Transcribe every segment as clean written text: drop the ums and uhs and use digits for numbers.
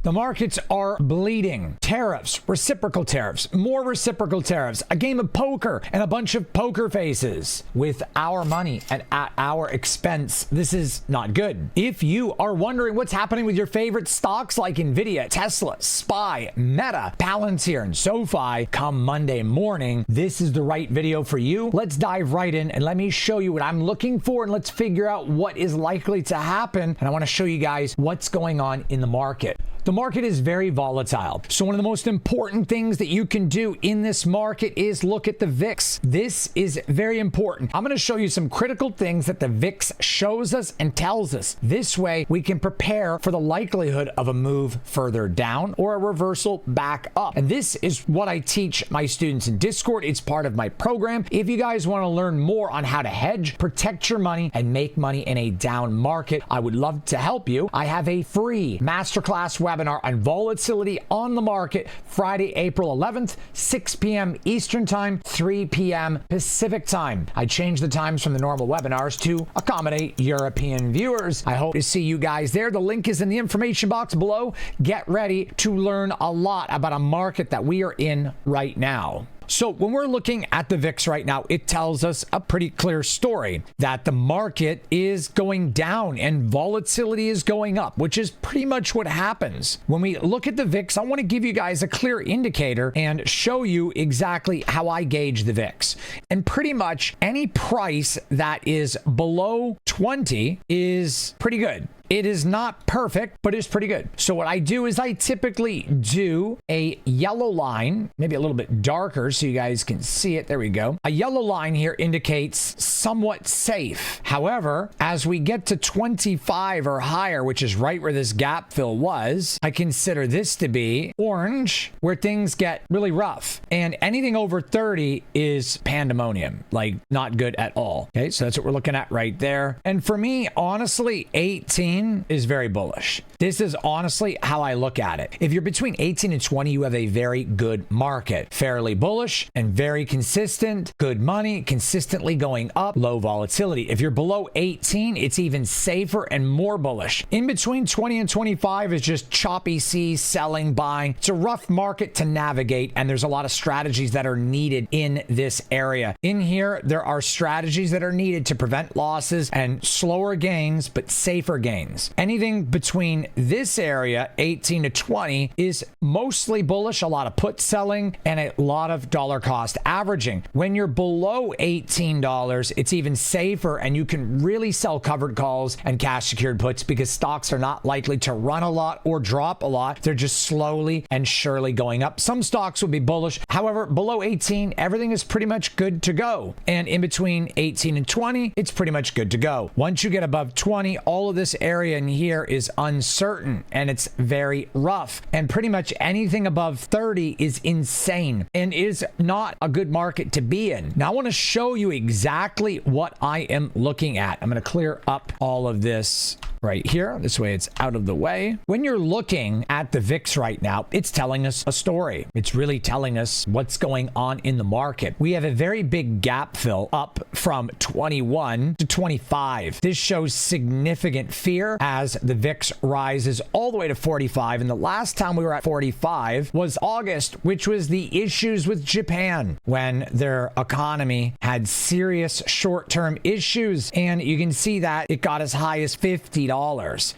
The markets are bleeding. Tariffs, reciprocal tariffs, more reciprocal tariffs, a game of poker, and a bunch of poker faces with our money and at our expense. This is not good. If you are wondering what's happening with your favorite stocks like Nvidia, Tesla, SPY, Meta, Palantir, and SoFi come Monday morning, this is the right video for you. Let's dive right in and let me show you what I'm looking for, and let's figure out what is likely to happen. And I want to show you guys what's going on in the market. The market is very volatile. So one of the most important things that you can do in this market is look at the VIX. This is very important. I'm going to show you some critical things that the VIX shows us and tells us. This way we can prepare for the likelihood of a move further down or a reversal back up. And this is what I teach my students in Discord. It's part of my program. If you guys want to learn more on how to hedge, protect your money, and make money in a down market, I would love to help you. I have a free masterclass webinar on volatility on the market Friday, April 11th, 6 p.m. Eastern Time, 3 p.m. Pacific Time. I changed the times from the normal webinars to accommodate European viewers. I hope to see you guys there. The link is in the information box below. Get ready to learn a lot about a market that we are in right now. So when we're looking at the VIX right now, it tells us a pretty clear story that the market is going down and volatility is going up, which is pretty much what happens. When we look at the VIX, I want to give you guys a clear indicator and show you exactly how I gauge the VIX. And pretty much any price that is below 20 is pretty good. It is not perfect, but it's pretty good. So what I do is I typically do a yellow line, maybe a little bit darker so you guys can see it. There we go. A yellow line here indicates somewhat safe. However, as we get to 25 or higher, which is right where this gap fill was, I consider this to be orange, where things get really rough. And anything over 30 is pandemonium, like not good at all. Okay, so that's what we're looking at right there. And for me, honestly, 18 is very bullish. This is honestly how I look at it. If you're between 18 and 20, you have a very good market. Fairly bullish and very consistent, good money, consistently going up, low volatility. If you're below 18, it's even safer and more bullish. In between 20 and 25 is just choppy seas, selling, buying. It's a rough market to navigate, and there's a lot of strategies that are needed in this area. In here, there are strategies that are needed to prevent losses and slower gains, but safer gains. Anything between this area, 18 to 20, is mostly bullish, a lot of put selling, and a lot of dollar cost averaging. When you're below $18, it's even safer, and you can really sell covered calls and cash secured puts because stocks are not likely to run a lot or drop a lot. They're just slowly and surely going up. Some stocks will be bullish. However, below 18, everything is pretty much good to go. And in between 18 and 20, it's pretty much good to go. Once you get above 20, all of this area in here is uncertain and it's very rough, and pretty much anything above 30 is insane and is not a good market to be in. Now I want to show you exactly what I am looking at. I'm going to clear up all of this right here. This way it's out of the way. When you're looking at the VIX right now, it's telling us a story. It's really telling us what's going on in the market. We have a very big gap fill up from 21 to 25. This shows significant fear as the VIX rises all the way to 45. And the last time we were at 45 was August, which was the issues with Japan when their economy had serious short-term issues. And you can see that it got as high as $50.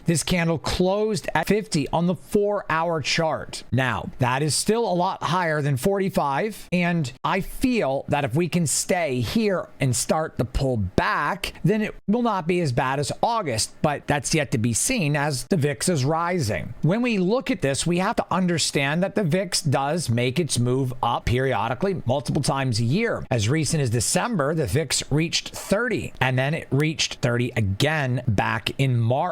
This candle closed at 50 on the 4-hour chart. Now, that is still a lot higher than 45. And I feel that if we can stay here and start the pull back, then it will not be as bad as August. But that's yet to be seen as the VIX is rising. When we look at this, we have to understand that the VIX does make its move up periodically, multiple times a year. As recent as December, the VIX reached 30, and then it reached 30 again back in March.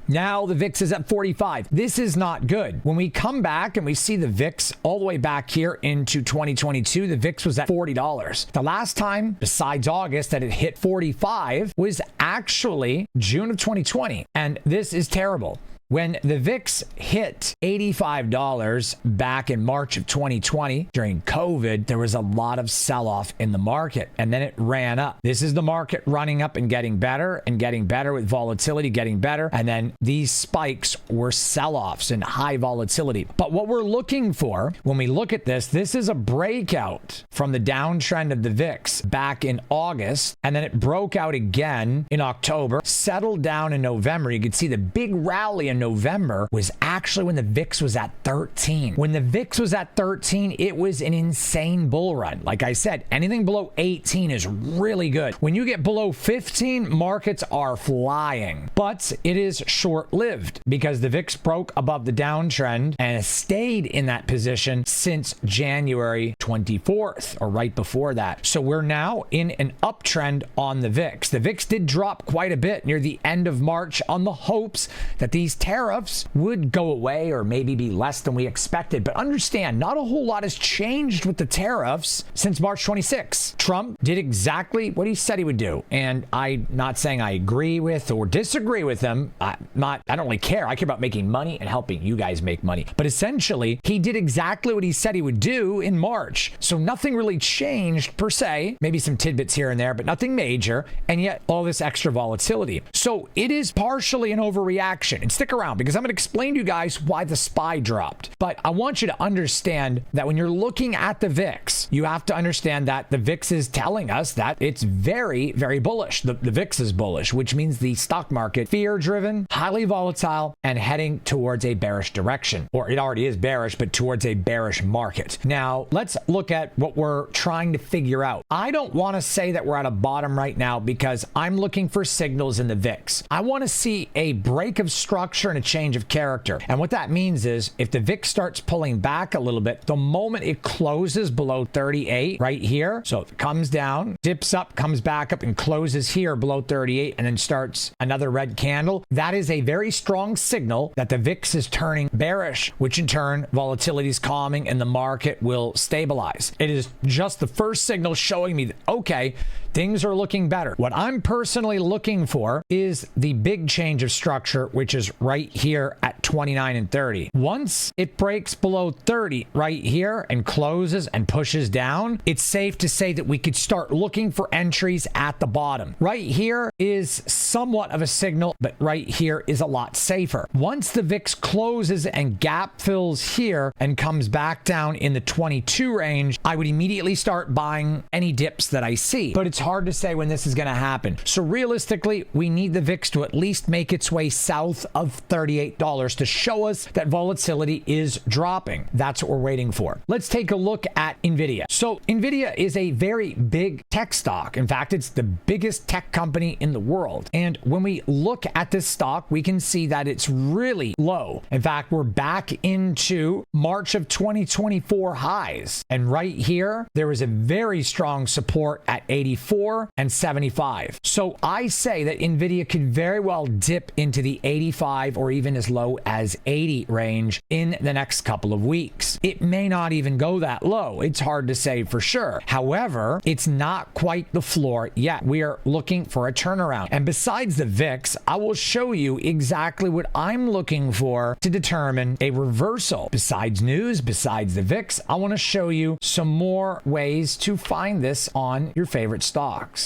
Now the VIX is at 45. This is not good. When we come back and we see the VIX all the way back here into 2022, the VIX was at $40. The last time, besides August, that it hit 45 was actually June of 2020. And this is terrible. When the VIX hit $85 back in March of 2020 during COVID, there was a lot of sell-off in the market, and then it ran up. This is the market running up and getting better with volatility getting better, and then these spikes were sell-offs and high volatility. But what we're looking for when we look at this is a breakout from the downtrend of the VIX back in August, and then it broke out again in October, settled down in November. You could see the big rally in November was actually when the VIX was at 13. When the VIX was at 13, it was an insane bull run. Like I said, anything below 18 is really good. When you get below 15, markets are flying. But it is short-lived because the VIX broke above the downtrend and has stayed in that position since January 24th, or right before that. So we're now in an uptrend on the VIX. The VIX did drop quite a bit near the end of March on the hopes that these tariffs would go away or maybe be less than we expected. But understand, not a whole lot has changed with the tariffs since March 26. Trump did exactly what he said he would do. And I'm not saying I agree with or disagree with him. I don't really care. I care about making money and helping you guys make money. But essentially, he did exactly what he said he would do in March. So nothing really changed per se. Maybe some tidbits here and there, but nothing major. And yet all this extra volatility. So it is partially an overreaction. And stick around because I'm going to explain to you guys why the SPY dropped. But I want you to understand that when you're looking at the VIX, you have to understand that the VIX is telling us that it's very, very bullish. The VIX is bullish, which means the stock market, fear-driven, highly volatile, and heading towards a bearish direction. Or it already is bearish, but towards a bearish market. Now, let's look at what we're trying to figure out. I don't want to say that we're at a bottom right now because I'm looking for signals in the VIX. I want to see a break of structure and a change of character. And what that means is if the VIX starts pulling back a little bit, the moment it closes below 38 right here, so it comes down, dips up, comes back up, and closes here below 38, and then starts another red candle, that is a very strong signal that the VIX is turning bearish, which in turn, volatility is calming and the market will stabilize. It is just the first signal showing me that, okay, things are looking better. What I'm personally looking for is the big change of structure, which is right here at 29 and 30. Once it breaks below 30 right here and closes and pushes down, it's safe to say that we could start looking for entries at the bottom. Right here is somewhat of a signal, but right here is a lot safer. Once the VIX closes and gap fills here and comes back down in the 22 range, I would immediately start buying any dips that I see. But it's hard to say when this is going to happen. So realistically, we need the VIX to at least make its way south of $38 to show us that volatility is dropping. That's what we're waiting for. Let's take a look at Nvidia. So Nvidia is a very big tech stock. In fact, it's the biggest tech company in the world. And when we look at this stock, we can see that it's really low. In fact, we're back into March of 2024 highs. And right here, there is a very strong support at 84 and 75. So I say that Nvidia could very well dip into the 85 or even as low as 80 range in the next couple of weeks. It may not even go that low. It's hard to say for sure. However, it's not quite the floor yet. We are looking for a turnaround. And besides the VIX, I will show you exactly what I'm looking for to determine a reversal. Besides news, besides the VIX, I want to show you some more ways to find this on your favorite stocks.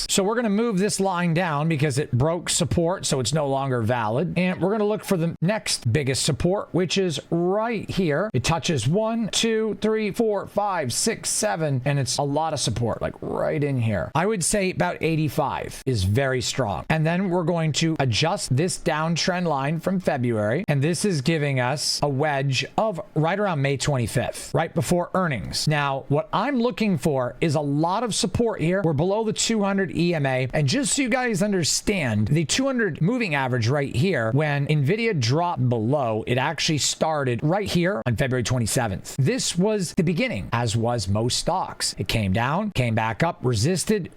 So we're going to move this line down because it broke support, so it's no longer valid. And we're going to look for the next biggest support, which is right here. It touches 1, 2, 3, 4, 5, 6, 7, and it's a lot of support, like right in here. I would say about 85 is very strong. And then we're going to adjust this downtrend line from February, and this is giving us a wedge of right around May 25th, right before earnings. Now, what I'm looking for is a lot of support here. We're below the 200 EMA, and just so you guys understand, the 200 moving average right here, when Nvidia dropped below, it actually started right here on February 27th. This was the beginning, as was most stocks. It came down, came back up, resisted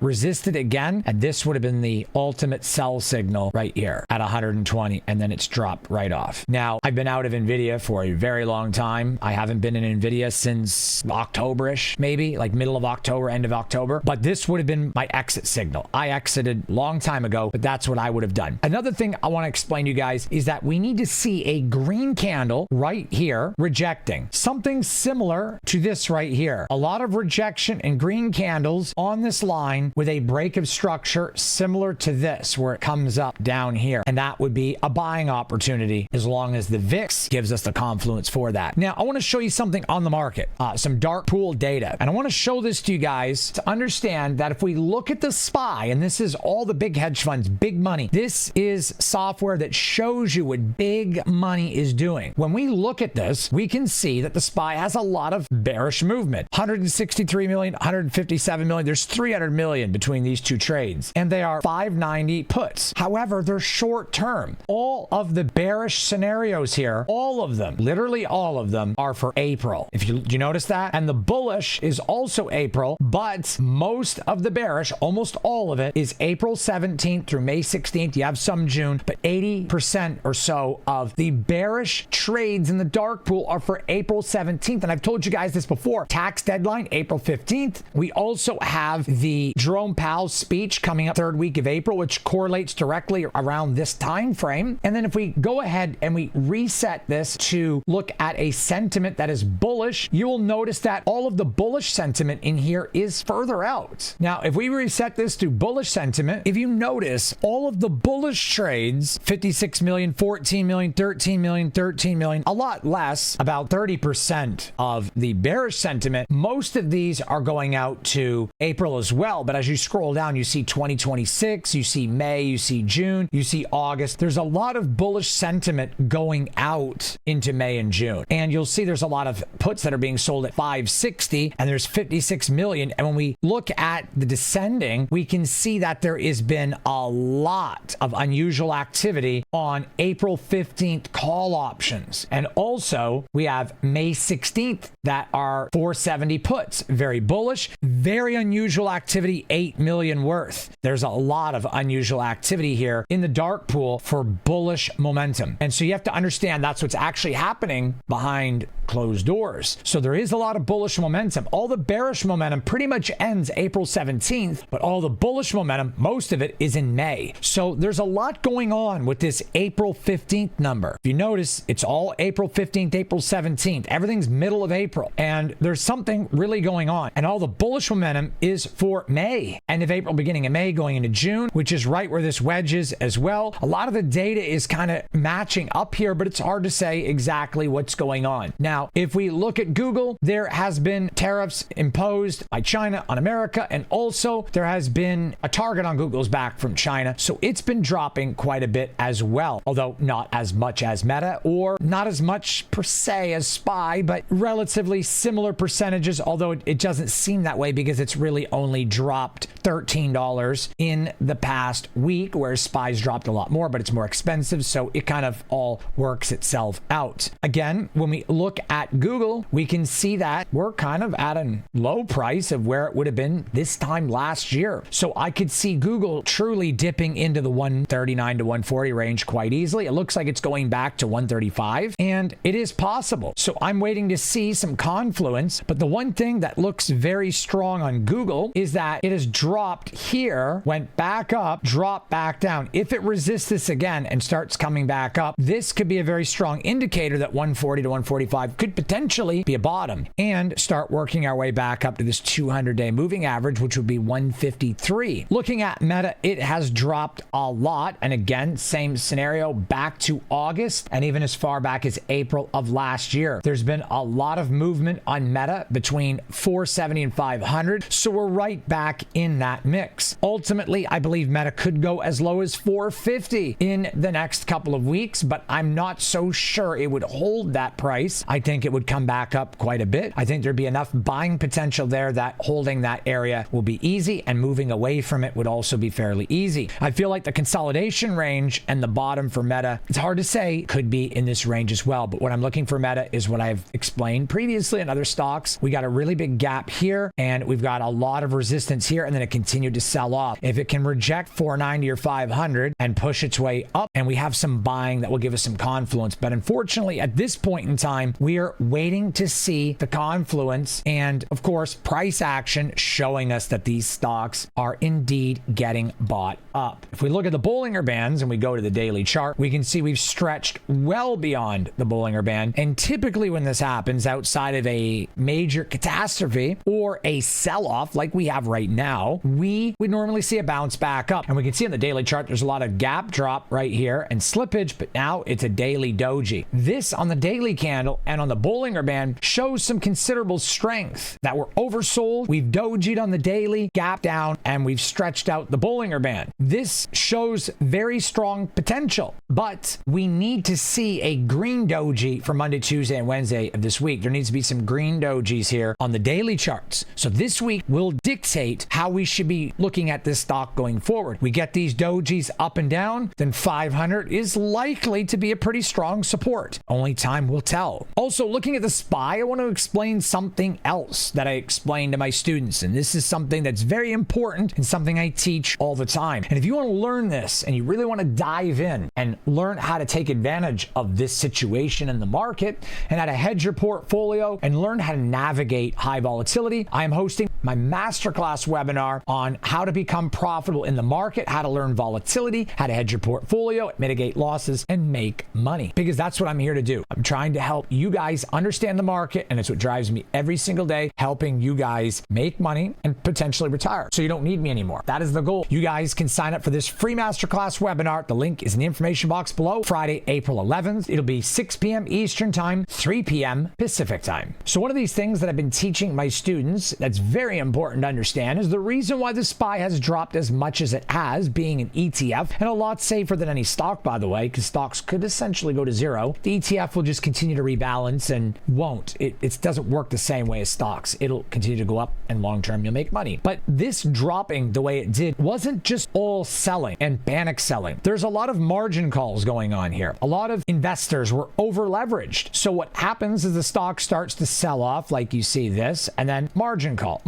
again, and this would have been the ultimate sell signal right here at 120, and then it's dropped right off. Now, I've been out of Nvidia for a very long time. I haven't been in Nvidia since October October-ish, maybe like middle of October, end of October. But this would have been my exit signal. I exited a long time ago, but that's what I would have done. Another thing I want to explain to you guys is that we need to see a green candle right here rejecting. Something similar to this right here. A lot of rejection and green candles on this line with a break of structure similar to this where it comes up down here. And that would be a buying opportunity as long as the VIX gives us the confluence for that. Now, I want to show you something on the market, some dark pool data. And I want to show this to you guys to understand that if we look at the SPY, and this is all the big hedge funds, big money, this is software that shows you what big money is doing. When we look at this, we can see that the SPY has a lot of bearish movement. 163 million, 157 million. There's 300 million between these two trades. And they are 590 puts. However, they're short term. All of the bearish scenarios here, all of them, literally all of them, are for April. Do you notice that? And the bullish is also April, but most of the bearish, almost all of it, is April 17th through May 16th. You have some June, but 80% or so of the bearish trades in the dark pool are for April 17th. And I've told you guys this before. Tax deadline, April 15th. We also have the Jerome Powell speech coming up third week of April, which correlates directly around this time frame. And then if we go ahead and we reset this to look at a sentiment that is bullish, you will notice that all of the bullish sentiment in here is further out. Now, if we reset this to bullish sentiment, if you notice all of the bullish trades, 56 million, 14 million, 13 million, 13 million, a lot less, about 30% of the bearish sentiment. Most of these are going out to April as well. But as you scroll down, you see 2026, you see May, you see June, you see August. There's a lot of bullish sentiment going out into May and June. And you'll see there's a lot of puts that are being sold at 560 and there's 56 million. And when we look at the descending, we can see that there has been a lot of unusual activity on April 15th call options. And also we have May 16th that are 470 puts. Very bullish, very unusual activity, 8 million worth. There's a lot of unusual activity here in the dark pool for bullish momentum. And so you have to understand that's what's actually happening behind closed doors. So there is a lot of bullish momentum. All the bearish momentum pretty much ends April 17th, but all the bullish momentum, most of it is in May. So there's a lot going on with this April 15th number. If you notice, it's all April 15th, April 17th. Everything's middle of April. And there's something really going on. And all the bullish momentum is for May. End of April, beginning of May, going into June, which is right where this wedge is as well. A lot of the data is kind of matching up here, but it's hard to say exactly what's going on. Now, if we look at Google, there has been tariffs imposed by China on America, and also there has been a target on Google's back from China. So it's been dropping quite a bit as well, although not as much as Meta or not as much per se as SPY, but relatively similar percentages, although it doesn't seem that way because it's really only dropped $13 in the past week, whereas SPY's dropped a lot more, but it's more expensive. So it kind of all works itself out. Again, when we look at Google, we can see that we're kind of at a low price of where it would have been this time last year. So I could see Google truly dipping into the 139 to 140 range quite easily. It looks like it's going back to 135, and it is possible. So I'm waiting to see some confluence. But the one thing that looks very strong on Google is that it has dropped here, went back up, dropped back down. If it resists this again and starts coming back up, this could be a very strong indicator that 140 to 145 could potentially be a bottom and start working our way back up to this 200-day moving average, which would be 153. Looking at Meta, it has dropped a lot. And again, same scenario back to August and even as far back as April of last year. There's been a lot of movement on Meta between 470 and 500. So we're right back in that mix. Ultimately, I believe Meta could go as low as 450 in the next couple of weeks, but I'm not so sure it would hold that price. I think it would come back up quite a bit. I think there'd be enough buying potential there that holding that area will be easy, and moving away from it would also be fairly easy. I feel like the consolidation range and the bottom for Meta, it's hard to say, could be in this range as well. But what I'm looking for Meta is what I've explained previously in other stocks. We got a really big gap here, and we've got a lot of resistance here, and then it continued to sell off. If it can reject 490 or 500 and push its way up, and we have some buying that will give us some confluence. But unfortunately, at this point in time, we are waiting to see the confluence influence, and of course, price action showing us that these stocks are indeed getting bought up. If we look at the Bollinger Bands and we go to the daily chart, we can see we've stretched well beyond the Bollinger Band. And typically when this happens outside of a major catastrophe or a sell-off like we have right now, we would normally see a bounce back up. And we can see on the daily chart, there's a lot of gap drop right here and slippage, but now it's a daily doji. This on the daily candle and on the Bollinger Band shows some considerable strength that we're oversold. We've dojied on the daily, gap down, and we've stretched out the Bollinger Band. This shows very strong potential, but we need to see a green doji for Monday, Tuesday, and Wednesday of this week. There needs to be some green dojis here on the daily charts. So this week will dictate how we should be looking at this stock going forward. We get these dojis up and down, then 500 is likely to be a pretty strong support. Only time will tell. Also, looking at the SPY, I want to explain something else that I explain to my students, and this is something that's very important and something I teach all the time. And if you want to learn this and you really want to dive in and learn how to take advantage of this situation in the market and how to hedge your portfolio and learn how to navigate high volatility, I am hosting my masterclass webinar on how to become profitable in the market, how to learn volatility, how to hedge your portfolio, mitigate losses, and make money. Because that's what I'm here to do. I'm trying to help you guys understand the market, and it's what drives me every single day, helping you guys make money and potentially retire so you don't need me anymore. That is the goal. You guys can sign up for this free masterclass webinar. The link is in the information box below. Friday, April 11th. It'll be 6 p.m. Eastern time, 3 p.m. Pacific time. So one of these things that I've been teaching my students that's very important to understand is the reason why the SPY has dropped as much as it has, being an ETF, and a lot safer than any stock, by the way, because stocks could essentially go to zero. The ETF will just continue to rebalance and won't. It doesn't work the same way as stocks. It'll continue to go up, and long term you'll make money. But this dropping the way it did wasn't just all selling and panic selling. There's a lot of margin calls going on here. A lot of investors were over leveraged. So what happens is the stock starts to sell off, like you see this, and then margin call,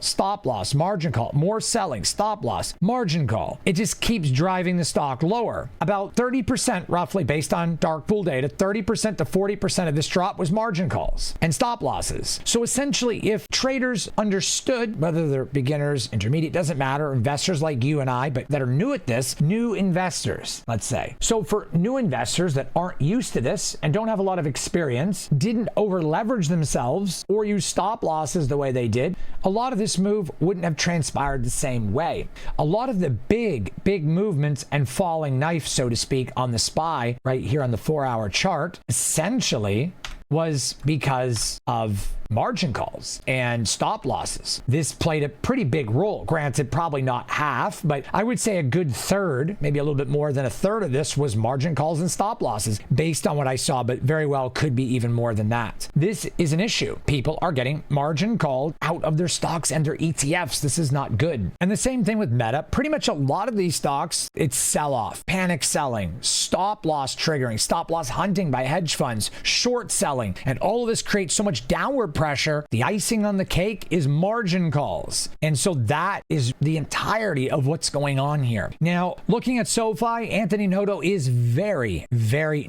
stop loss, margin call, more selling, stop loss, margin call. It just keeps driving the stock lower. About 30% roughly, based on dark pool data, 30% to 40% of this drop was margin calls and stop losses. So essentially, if traders understood, whether they're beginners, intermediate, doesn't matter, investors like you and I, but that are new at this, new investors, let's say. So for new investors that aren't used to this and don't have a lot of experience, didn't over leverage themselves or use stop losses the way they did, a lot of this move wouldn't have transpired the same way. A lot of the big movements and falling knife, so to speak, on the SPY right here on the 4-hour chart essentially was because of margin calls and stop losses. This played a pretty big role. Granted, probably not half, but I would say a good third, maybe a little bit more than a third of this was margin calls and stop losses based on what I saw, but very well could be even more than that. This is an issue. People are getting margin called out of their stocks and their ETFs. This is not good. And the same thing with Meta. Pretty much a lot of these stocks, it's sell-off, panic selling, stop loss triggering, stop loss hunting by hedge funds, short selling, and all of this creates so much downward pressure. The icing on the cake is margin calls. And so that is the entirety of what's going on here. Now, looking at SoFi, Anthony Noto is very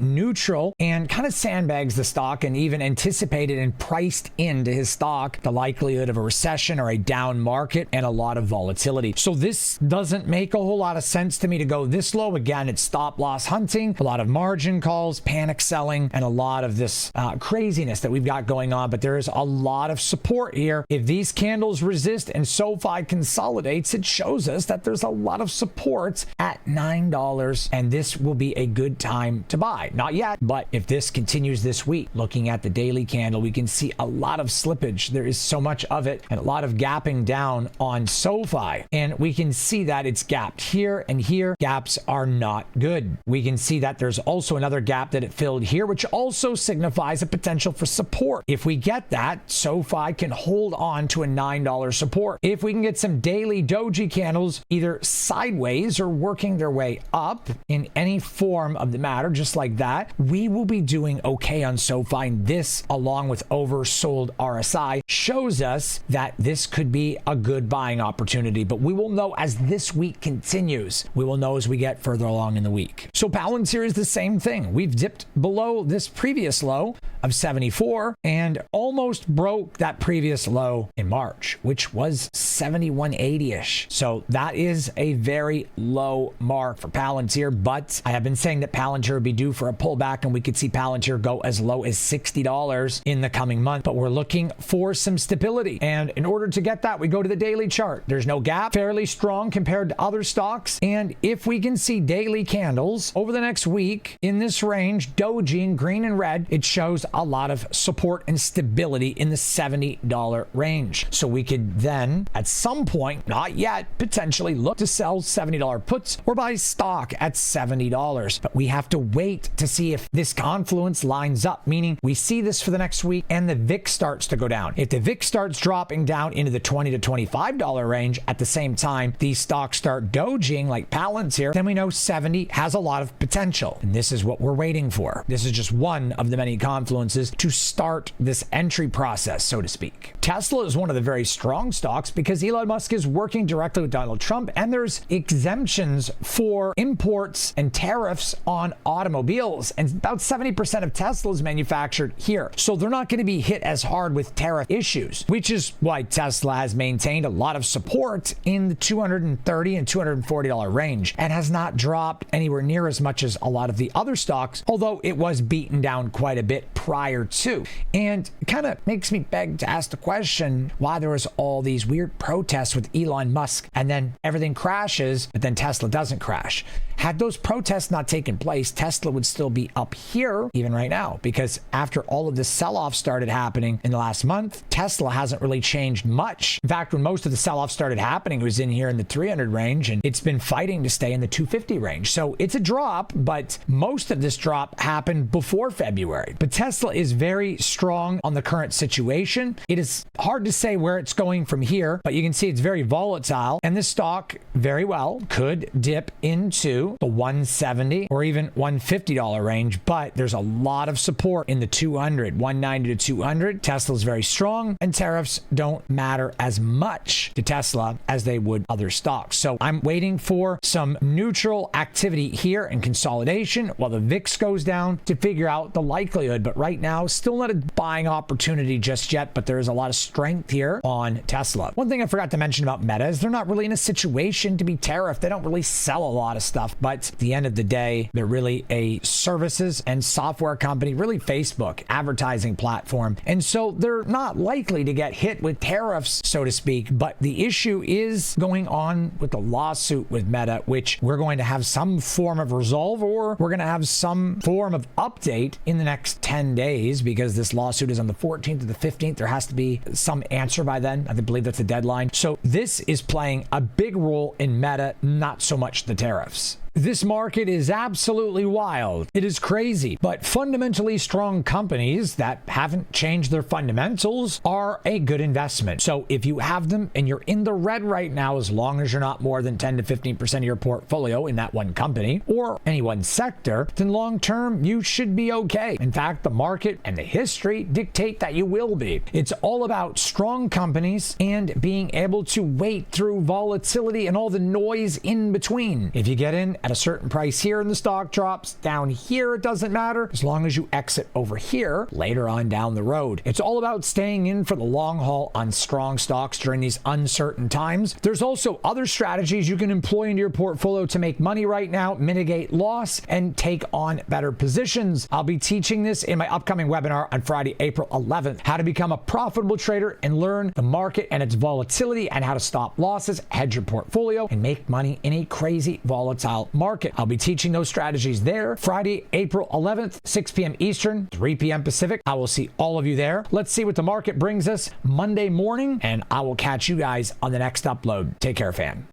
neutral and kind of sandbags the stock and even anticipated and priced into his stock the likelihood of a recession or a down market and a lot of volatility. So this doesn't make a whole lot of sense to me to go this low. Again, it's stop loss hunting, a lot of margin calls, panic selling, and a lot of this craziness that we've got going on. But there is a lot of support here. If these candles resist and SoFi consolidates, it shows us that there's a lot of support at $9, and this will be a good time to buy. Not yet, but if this continues this week, looking at the daily candle, we can see a lot of slippage. There is so much of it and a lot of gapping down on SoFi, and we can see that it's gapped here and here. Gaps are not good. We can see that there's also another gap that it filled here, which also signifies a potential for support. If we get that, SoFi can hold on to a $9 support. If we can get some daily doji candles either sideways or working their way up in any form of the matter, just like that, we will be doing okay on SoFi. And this, along with oversold RSI, shows us that this could be a good buying opportunity. But we will know as this week continues. We will know as we get further along in the week. So Palantir is the same thing. We've dipped below this previous low of 74 and almost broke that previous low in March, which was 71.80-ish. So that is a very low mark for Palantir, but I have been saying that Palantir would be due for a pullback and we could see Palantir go as low as $60 in the coming month, but we're looking for some stability. And in order to get that, we go to the daily chart. There's no gap, fairly strong compared to other stocks. And if we can see daily candles over the next week in this range, doji in green and red, it shows a lot of support and stability in the $70 range. So we could then, at some point, not yet, potentially look to sell $70 puts or buy stock at $70. But we have to wait to see if this confluence lines up, meaning we see this for the next week and the VIX starts to go down. If the VIX starts dropping down into the $20 to $25 range at the same time these stocks start dojing like Palantir, then we know 70 has a lot of potential. And this is what we're waiting for. This is just one of the many confluences to start this entry process, so to speak. Tesla is one of the very strong stocks because Elon Musk is working directly with Donald Trump, and there's exemptions for imports and tariffs on automobiles, and about 70% of Tesla is manufactured here. So they're not going to be hit as hard with tariff issues, which is why Tesla has maintained a lot of support in the $230 and $240 range and has not dropped anywhere near as much as a lot of the other stocks, although it was beaten down quite a bit prior to. And it kind of makes me beg to ask the question why there was all these weird protests with Elon Musk and then everything crashes, but then Tesla doesn't crash. Had those protests not taken place, Tesla would still be up here even right now, because after all of this sell-off started happening in the last month, Tesla hasn't really changed much. In fact, when most of the sell-off started happening, it was in here in the 300 range, and it's been fighting to stay in the 250 range. So it's a drop, but most of this drop happened before February. But Tesla is very strong on the current situation. It is hard to say where it's going from here, but you can see it's very volatile, and this stock very well could dip into the $170 or even $150 range, but there's a lot of support in the 200, 190 to 200. Tesla's very strong, and tariffs don't matter as much to Tesla as they would other stocks. So I'm waiting for some neutral activity here and consolidation while the VIX goes down to figure out the likelihood. But right now, still not a buying opportunity just yet, but there is a lot of strength here on Tesla. One thing I forgot to mention about Meta is they're not really in a situation to be tariffed. They don't really sell a lot of stuff, but at the end of the day, they're really a services and software company, really Facebook advertising platform. And so they're not likely to get hit with tariffs, so to speak. But the issue is going on with the lawsuit with Meta, which we're going to have some form of resolve, or we're going to have some form of update in the next 10 days because this lawsuit is on the 14th to the 15th. There has to be some answer by then. I believe that's the deadline. So this is playing a big role in Meta, not so much the tariffs. This market is absolutely wild. It is crazy, but fundamentally strong companies that haven't changed their fundamentals are a good investment. So if you have them and you're in the red right now, as long as you're not more than 10 to 15% of your portfolio in that one company or any one sector, then long term, you should be okay. In fact, the market and the history dictate that you will be. It's all about strong companies and being able to wait through volatility and all the noise in between. If you get in at a certain price here and the stock drops down here, it doesn't matter as long as you exit over here later on down the road. It's all about staying in for the long haul on strong stocks during these uncertain times. There's also other strategies you can employ in your portfolio to make money right now, mitigate loss, and take on better positions. I'll be teaching this in my upcoming webinar on Friday, April 11th, how to become a profitable trader and learn the market and its volatility and how to stop losses, hedge your portfolio, and make money in a crazy volatile market. I'll be teaching those strategies there Friday, April 11th, 6 p.m. Eastern, 3 p.m. Pacific. I will see all of you there. Let's see what the market brings us Monday morning, and I will catch you guys on the next upload. Take care, fam.